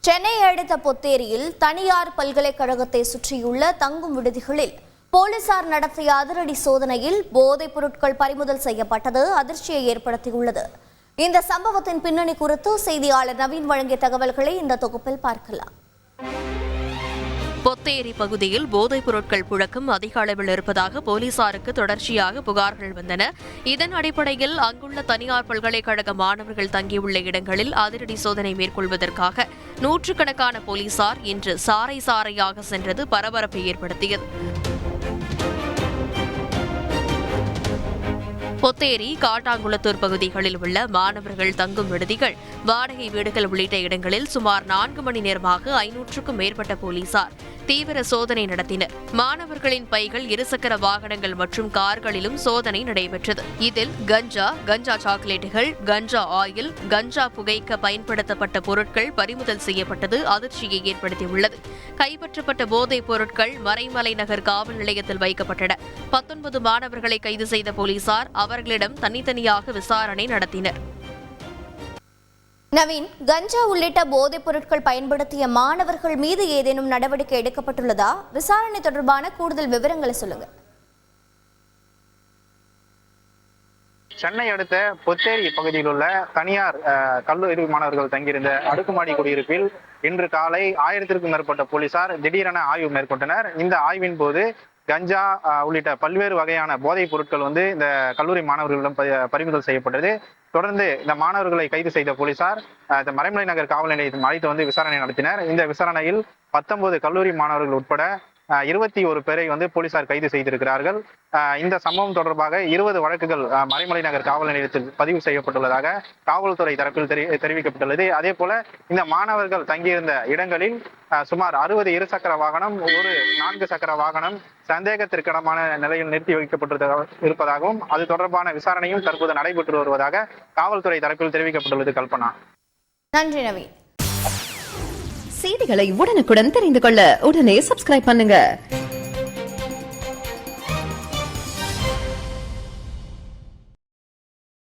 சென்னையை அடுத்த பொத்தேரியில் தனியார் பல்கலைக்கழகத்தை சுற்றியுள்ள தங்கும் விடுதிகளில் போலீசார் நடத்திய அதிரடி சோதனையில் போதைப் பொருட்கள் பறிமுதல் செய்யப்பட்டது அதிர்ச்சியை ஏற்படுத்தியுள்ளது. இந்த சம்பவத்தின் பின்னணி குறித்து செய்தியாளர் நவீன் வழங்கிய தகவல்களை இந்த தொகுப்பில் பார்க்கலாம். பொத்தேரி பகுதியில் போதைப் பொருட்கள் புழக்கம் அதிக அளவில் இருப்பதாக போலீசாருக்கு தொடர்ச்சியாக புகார்கள் வந்தன. இதன் அடிப்படையில் அங்குள்ள தனியார் பல்கலைக்கழக மாணவர்கள் தங்கியுள்ள இடங்களில் அதிரடி சோதனை மேற்கொள்வதற்காக நூற்றுக்கணக்கான போலீசார் இன்று சாறை சாறையாக சென்றது பரபரப்பை ஏற்படுத்தியது. பொத்தேரி, காட்டாங்குளத்தூர் பகுதிகளில் உள்ள மாணவர்கள் தங்கும் விடுதிகள், வாடகை வீடுகள் உள்ளிட்ட இடங்களில் சுமார் 4 மணி நேரமாக 500க்கும் மேற்பட்ட போலீசார் தீவிர சோதனை நடத்தினர். மாணவர்களின் பைகள், இருசக்கர வாகனங்கள் மற்றும் கார்களிலும் சோதனை நடைபெற்றது. இதில் கஞ்சா சாக்லேட்டுகள், கஞ்சா ஆயில், கஞ்சா புகைக்க பயன்படுத்தப்பட்ட பொருட்கள் பறிமுதல் செய்யப்பட்டது அதிர்ச்சியை ஏற்படுத்தியுள்ளது. கைப்பற்றப்பட்ட போதைப் பொருட்கள் மறைமலை நகர் காவல் நிலையத்தில் வைக்கப்பட்டன. 19 மாணவர்களை கைது செய்த போலீசார் அவர்களிடம் தனித்தனியாக விசாரணை நடத்தினர். நவீன், கஞ்சா உள்ளிட்ட போதைப் பொருட்கள் பயன்படுத்திய மாணவர்கள் மீது ஏதேனும் நடவடிக்கை எடுக்கப்பட்டுள்ளதா? விசாரணை தொடர்பான கூடுதல் விவரங்களை சொல்லுங்க. சென்னை அடுத்த பொத்தேரி பகுதியில் உள்ள தனியார் கல்லூரி மாணவர்கள் தங்கியிருந்த அடுக்குமாடி குடியிருப்பில் இன்று காலை 1000க்கும் மேற்பட்ட போலீசார் திடீரென ஆய்வு மேற்கொண்டனர். இந்த ஆய்வின் போது கஞ்சா உள்ளிட்ட பல்வேறு வகையான போதைப் பொருட்கள் இந்த கல்லூரி மாணவர்களிடம் பறிமுதல் செய்யப்பட்டது. தொடர்ந்து இந்த மாணவர்களை கைது செய்த போலீசார் இந்த மறைமலை நகர் காவல் நிலையத்தில் அழைத்து விசாரணை நடத்தினர். இந்த விசாரணையில் 19 கல்லூரி மாணவர்கள் உட்பட 21 பேரை போலீசார் கைது செய்திருக்கிறார்கள். இந்த சம்பவம் தொடர்பாக 20 வழக்குகள் மறைமலை நகர் காவல் நிலையத்தில் பதிவு செய்யப்பட்டுள்ளதாக காவல்துறை தரப்பில் தெரிவிக்கப்பட்டுள்ளது. அதே போல இந்த மாணவர்கள் தங்கியிருந்த இடங்களில் சுமார் 60 இருசக்கர வாகனம், ஒரு 4 சக்கர வாகனம் சந்தேகத்திற்கிடமான நிலையில் நிறுத்தி வைக்கப்பட்டிருப்பதாகவும் அது தொடர்பான விசாரணையும் தற்போது நடைபெற்று வருவதாக காவல்துறை தரப்பில் தெரிவிக்கப்பட்டுள்ளது. கல்பனா, நன்றி நவீன். செய்திகளை உடனுக்குடன் தெரிந்து கொள்ள உடனே சப்ஸ்கிரைப் பண்ணுங்க.